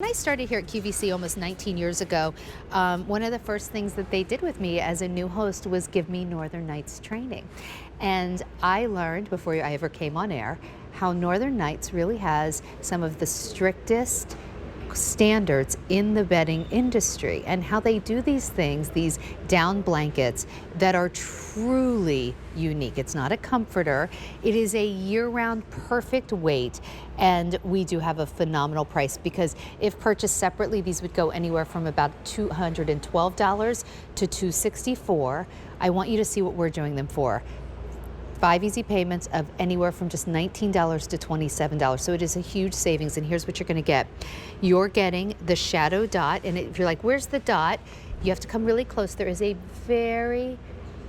I started here at QVC almost 19 years ago, one of the first things that they did with me as a new host was give me Northern Nights training. And I learned, before I ever came on air, how Northern Nights really has some of the strictest standards in the bedding industry, and how they do these things, these down blankets that are truly unique. It's not a comforter. It is a year-round perfect weight, and we do have a phenomenal price, because if purchased separately, these would go anywhere from about $212 to $264. I want you to see what we're doing them for. 5 easy payments of anywhere from just $19 to $27. So it is a huge savings, and here's what you're gonna get. You're getting the shadow dot, and if you're like, where's the dot? You have to come really close. There is a very,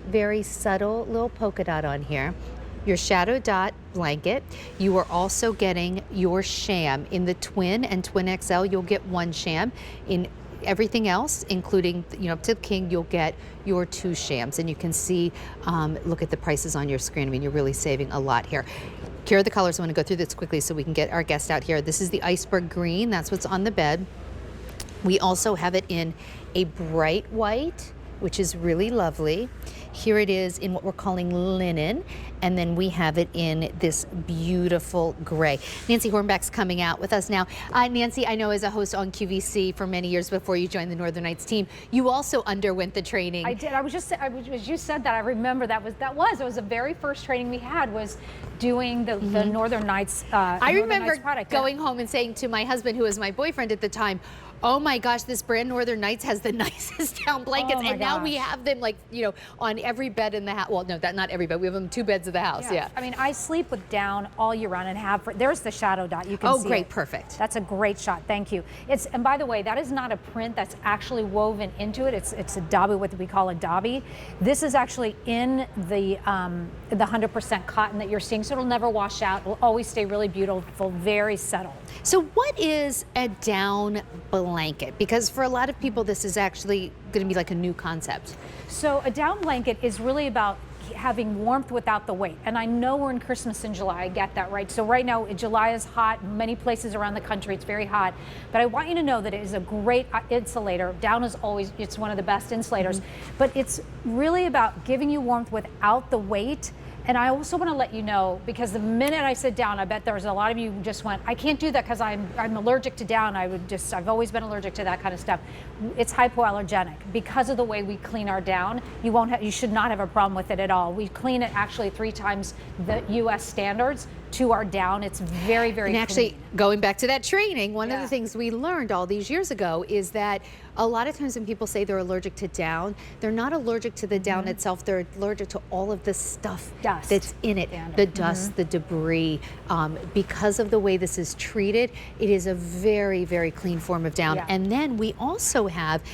very subtle little polka dot on here. Your shadow dot blanket. You are also getting your Sham. In the twin and twin XL, you'll get one Sham. In everything else, including, up to the king, you'll get your 2 Shams. And you can see, look at the prices on your screen. I mean, you're really saving a lot here. Here are the colors. I want to go through this quickly so we can get our guest out here. This is the iceberg green. That's what's on the bed. We also have it in a bright white, which is really lovely. Here it is in what we're calling linen, and then we have it in this beautiful gray. Nancy Hornback's coming out with us now. Nancy, I know as a host on QVC for many years before you joined the Northern Nights team, you also underwent the training. I did. As you said that, I remember it was the very first training we had, was doing the Northern Nights. I remember going home and saying to my husband, who was my boyfriend at the time, oh my gosh, this brand Northern Nights has the nicest down blankets, and now we have them on every bed in the house. Well, no, not every bed. We have them 2 beds of the house. Yeah. I mean, I sleep with down all year round and have. There's the shadow dot. You can see. Oh, great, it. Perfect. That's a great shot. Thank you. And by the way, that is not a print. That's actually woven into it. It's a dobby, what we call a dobby. This is actually in the 100% cotton that you're seeing, so it'll never wash out. It'll always stay really beautiful, very settled. So what is a down blanket? Because for a lot of people, this is actually going to be like a new concept. So a down blanket is really about having warmth without the weight. And I know we're in Christmas in July, I get that, right? So right now, July is hot. Many places around the country, it's very hot. But I want you to know that it is a great insulator. Down is always, it's one of the best insulators. But it's really about giving you warmth without the weight. And I also want to let you know, because the minute I said down, I bet there's a lot of you who just went, I can't do that because I'm allergic to down. I've always been allergic to that kind of stuff. It's hypoallergenic. Because of the way we clean our down, you should not have a problem with it at all. We clean it actually 3 times the US standards to our down. It's very, very clean. And actually, going back to that training, one of the things we learned all these years ago is that a lot of times when people say they're allergic to down, they're not allergic to the down itself. They're allergic to all of the stuff that's in it, the dust, the debris. Because of the way this is treated, it is a very, very clean form of down. And then we also have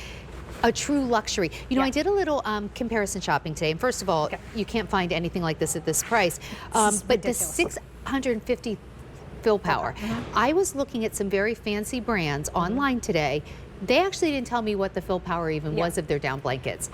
a true luxury. I did a little comparison shopping today, and first of all, you can't find anything like this at this price. But the 650 fill power. I was looking at some very fancy brands online today. They actually didn't tell me what the fill power even was of their down blankets.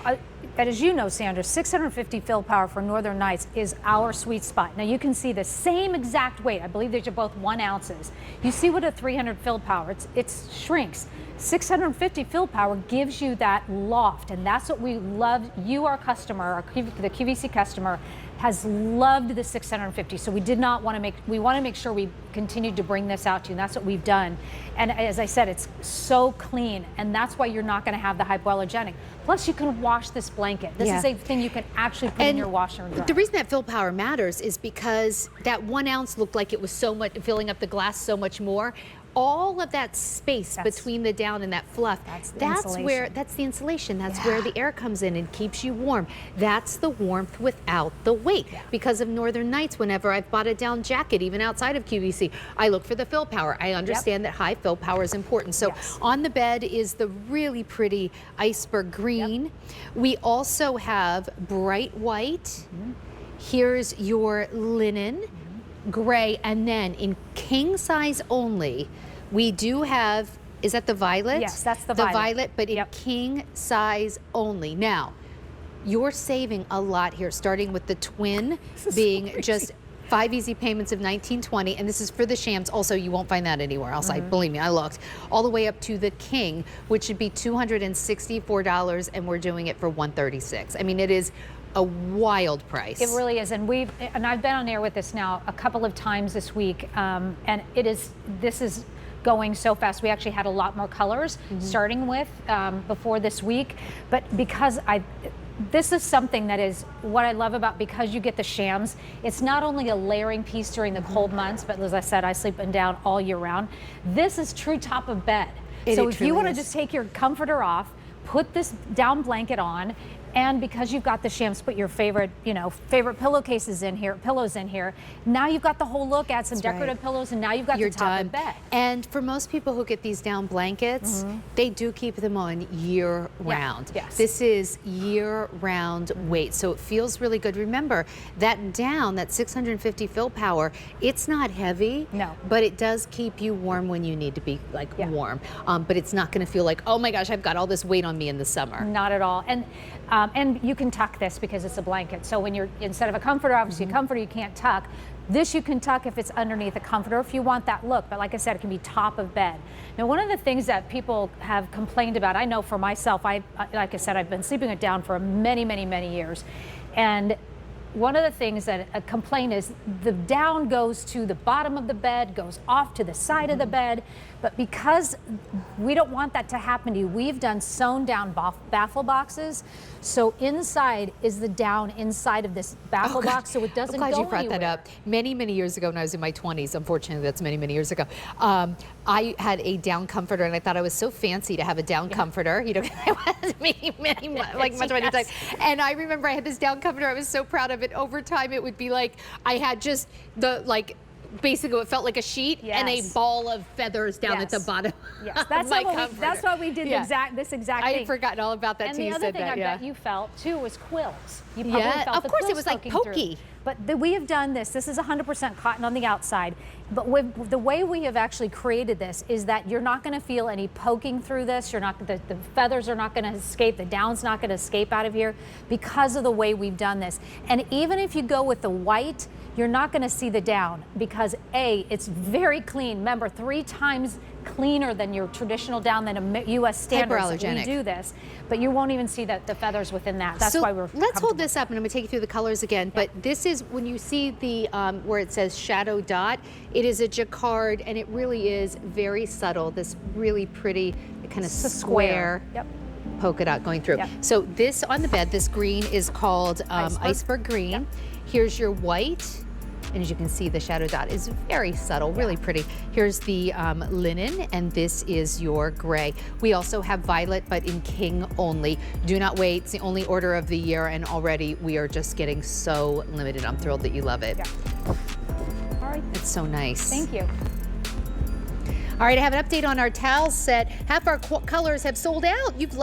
But as you know, Sandra, 650 fill power for Northern Nights is our sweet spot. Now you can see the same exact weight. I believe these are both 1 ounces. You see what a 300 fill power, it shrinks. 650 fill power gives you that loft, and that's what we love. You, our customer, the QVC customer, has loved the 650. So we did not want to we want to make sure we continue to bring this out to you, and that's what we've done. And as I said, it's so clean, and that's why you're not going to have the hypoallergenic. Plus, you can wash this blanket. This is a thing you can actually put in your washer and dryer. The reason that fill power matters is because that 1 ounce looked like it was so much, filling up the glass so much more. All of that space between the down and that fluff, that's the insulation. That's where the air comes in and keeps you warm. That's the warmth without the weight. Because of Northern Nights, whenever I've bought a down jacket, even outside of QVC, I look for the fill power. I understand that high fill power is important. So on the bed is the really pretty iceberg green. We also have bright white. Here's your linen. Gray, and then in king size only, we do have, is that the violet? Yes, that's the violet. The violet, but in king size only. Now, you're saving a lot here, starting with the twin being just 5 easy payments of $19.20, and this is for the Shams. Also, you won't find that anywhere else. Believe me, I looked. All the way up to the King, which should be $264, and we're doing it for $136. I mean, it is a wild price. It really is, and I've been on air with this now a couple of times this week, and this is going so fast. We actually had a lot more colors starting with before this week, but because this is something that is what I love about, because you get the Shams, it's not only a layering piece during the cold months, but as I said, I sleep down all year round. This is true top of bed. So if you want to just take your comforter off, put this down blanket on, and because you've got the Shams, put your favorite, favorite pillowcases in here, pillows in here. Now you've got the whole look, add some decorative pillows, and now you've got the top of bed. And for most people who get these down blankets, they do keep them on year round. Yes. This is year round weight, so it feels really good. Remember, that down, that 650 fill power, it's not heavy, but it does keep you warm when you need to be warm. But it's not gonna feel like, oh my gosh, I've got all this weight on me in the summer. Not at all. And you can tuck this because it's a blanket. So when you're, instead of a comforter, obviously a comforter you can't tuck. This you can tuck if it's underneath a comforter if you want that look. But like I said, it can be top of bed. Now, one of the things that people have complained about, I know for myself, like I said, I've been sleeping it down for many, many, many years. And one of the things that a complaint is the down goes to the bottom of the bed, goes off to the side of the bed. But because we don't want that to happen to you, we've done sewn down baffle boxes. So inside is the down inside of this baffle box, so it doesn't go anywhere. I'm glad you brought that up. Many, many years ago when I was in my 20s, unfortunately that's many, many years ago, I had a down comforter, and I thought I was so fancy to have a down comforter. I was much time. And I remember I had this down comforter. I was so proud of it. Over time, it would be like I had just the basically it felt like a sheet and a ball of feathers down at the bottom. Yes, that's why we did this exact thing. I had forgotten all about that. And the other thing I bet you felt too was quills. You probably felt of course it was like pokey. But we have done this. This is 100% cotton on the outside. But the way we have actually created this is that you're not going to feel any poking through this. You're not. The feathers are not going to escape. The down's not going to escape out of here because of the way we've done this. And even if you go with the white, you're not going to see the down because it's very clean. Remember, 3 times cleaner than your traditional down than a U.S. standard. We do this, but you won't even see the feathers within that. That's why we're. Let's hold this up, and I'm going to take you through the colors again. But this is when you see the where it says shadow dot. It is a jacquard, and it really is very subtle. This really pretty kind of square. Polka dot going through. So this on the bed, this green is called iceberg green. Here's your white. And as you can see, the shadow dot is very subtle, really pretty. Here's the linen, and this is your gray. We also have violet, but in king only. Do not wait. It's the only order of the year, and already we are just getting so limited. I'm thrilled that you love it. All right. It's so nice. Thank you. All right, I have an update on our towel set. Half our colors have sold out. You've